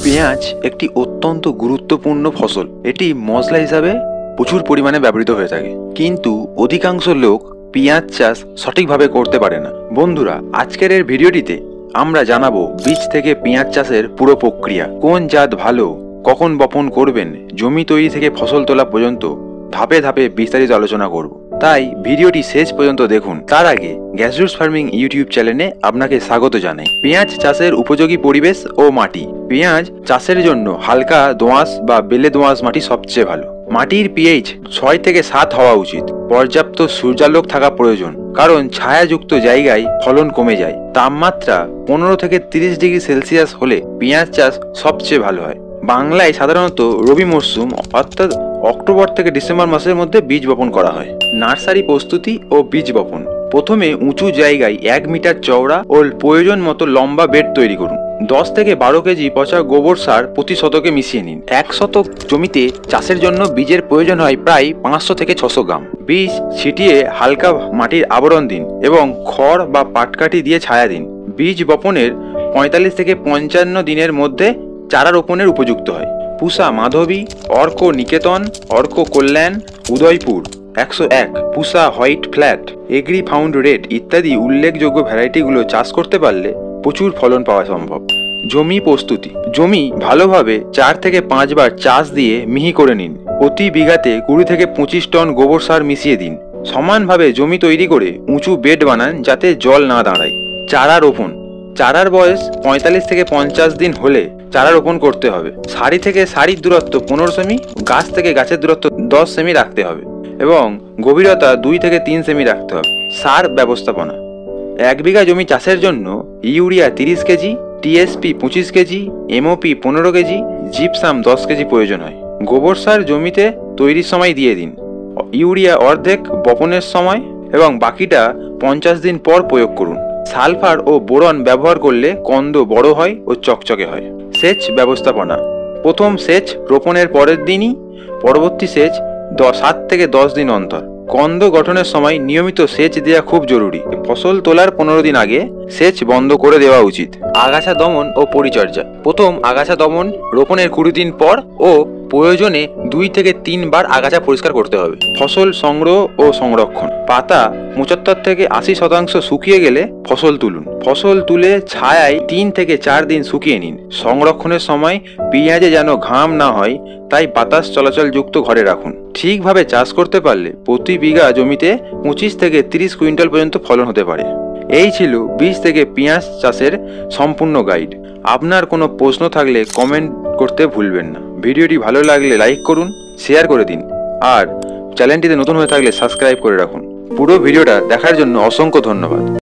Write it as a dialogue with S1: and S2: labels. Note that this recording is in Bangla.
S1: পেঁয়াজ একটি অত্যন্ত গুরুত্বপূর্ণ ফসল। এটি মশলা হিসাবে প্রচুর পরিমাণে ব্যবহৃত হয়ে থাকে, কিন্তু অধিকাংশ লোক পেঁয়াজ চাষ সঠিকভাবে করতে পারে না। বন্ধুরা, আজকের এই ভিডিওটিতে আমরা জানাবো বীজ থেকে পেঁয়াজ চাষের পুরো প্রক্রিয়া, কোন জাত ভালো, কখন বপন করবেন, জমি তৈরি থেকে ফসল তোলা পর্যন্ত ধাপে ধাপে বিস্তারিত আলোচনা করব। তাই ভিডিওটি শেষ পর্যন্ত দেখুন। তার আগে গ্যাসরুটস ফার্মিং ইউটিউব চ্যানেলে আপনাকে স্বাগত জানাই। পেঁয়াজ চাষের উপযোগী পরিবেশ ও মাটি। পেঁয়াজ চাষের জন্য হালকা দোআঁশ বা বেলে দোআঁশ মাটি সবচেয়ে ভালো। মাটির পিএইচ 6 থেকে 7 হওয়া উচিত। পর্যাপ্ত সূর্যালোক থাকা প্রয়োজন, কারণ ছায়াযুক্ত জায়গায় ফলন কমে যায়। তাপমাত্রা 15 থেকে 30 ডিগ্রি সেলসিয়াস হলে পেঁয়াজ চাষ সবচেয়ে ভালো হয়। বাংলায় সাধারণত রবি মরশুম অর্থাৎ অক্টোবর থেকে ডিসেম্বর মাসের মধ্যে বীজ বপন করা হয়। নার্সারি প্রস্তুতি ও বীজ বপন। প্রথমে উঁচু জায়গায় 1 মিটার চওড়া ও প্রয়োজন মতো লম্বা বেড তৈরি করুন। 10 থেকে 12 কেজি পচা গোবর সার প্রতি শতকে মিশিয়ে নিন। 1 শতক জমিতে চাষের জন্য বীজের প্রয়োজন হয় প্রায় 500 থেকে 600 গ্রাম। বীজ ছিটিয়ে হালকা মাটির আবরণ দিন এবং খড় বা পাটকাঠি দিয়ে ছায়া দিন। বীজ বপনের 45 থেকে 55 দিনের মধ্যে চারা রোপণের উপযুক্ত হয়। পুষা মাধবী, অর্ক নিকেতন, অর্ক কল্যাণ, Udaipur 101, Pusa white flat, agrifound red ইত্যাদি উল্লেখযোগ্য ভ্যারাইটিগুলো চাষ করতে পারলে প্রচুর ফলন পাওয়া সম্ভব। জমি প্রস্তুতি। জমি ভালোভাবে 4 থেকে 5 বার চাষ দিয়ে মিহি করে নিন। প্রতি বিঘাতে 20 থেকে 25 টন গোবর সার মিশিয়ে দিন। সমানভাবে জমি তৈরি করে উঁচু বেড বানান যাতে জল না দাঁড়ায়। চারা রোপণ। চারার বয়স 45 থেকে 50 দিন হলে চারা রোপণ করতে হবে। সারি থেকে সারির দূরত্ব 15 সেমি, গাছ থেকে গাছের দূরত্ব 10 সেমি রাখতে হবে এবং গভীরতা 2 থেকে 3 সেমি রাখতে হবে। সার ব্যবস্থাপনা। 1 বিঘা জমি চাষের জন্য urea 30 KG, TSP 25 KG, MOP 15 KG, gypsum 10 KG প্রয়োজন হয়। গোবর সার জমিতে তৈরির সময় দিয়ে দিন। ইউরিয়া অর্ধেক বপনের সময় এবং বাকিটা 50 দিন পর প্রয়োগ করুন। সালফার ও বোরন ব্যবহার করলে কন্দ বড় হয় ও চকচকে হয়। সেচ ব্যবস্থাপনা। প্রথম সেচ রোপণের পরের দিনই, পরবর্তী সেচ 7 থেকে 10 দিন অন্তর। কন্দ গঠনের সময় নিয়মিত সেচ দেওয়া খুব জরুরি। ফসল তোলার 15 দিন আগে সেচ বন্ধ করে দেওয়া উচিত। আগাছা দমন ও পরিচর্যা। প্রথম আগাছা দমন রোপণের 20 দিন পর ও প্রয়োজনে 2 থেকে 3 বার আগাছা পরিষ্কার করতে হবে। ফসল সংগ্রহ ও সংরক্ষণ। পাতা 75 থেকে 80% শুকিয়ে গেলে ফসল তুলুন। ফসল তুলে ছায়ায় 3 থেকে 4 দিন শুকিয়ে নিন। সংরক্ষণের সময় পেঁয়াজে যেন ঘাম না হয়, তাই বাতাস চলাচল যুক্ত ঘরে রাখুন। ঠিকভাবে চাষ করতে পারলে প্রতি বিঘা জমিতে 25 থেকে 30 কুইন্টাল পর্যন্ত ফলন হতে পারে। এই ছিল বীজ থেকে পেঁয়াজ চাষের সম্পূর্ণ গাইড। আপনার কোনো প্রশ্ন থাকলে কমেন্ট করতে ভুলবেন না। ভিডিওটি ভালো লাগলে লাইক করুন, শেয়ার করে দিন আর চ্যানেলটিতে নতুন হয়ে থাকলে সাবস্ক্রাইব করে রাখুন। পুরো ভিডিওটা দেখার জন্য অসংখ্য ধন্যবাদ।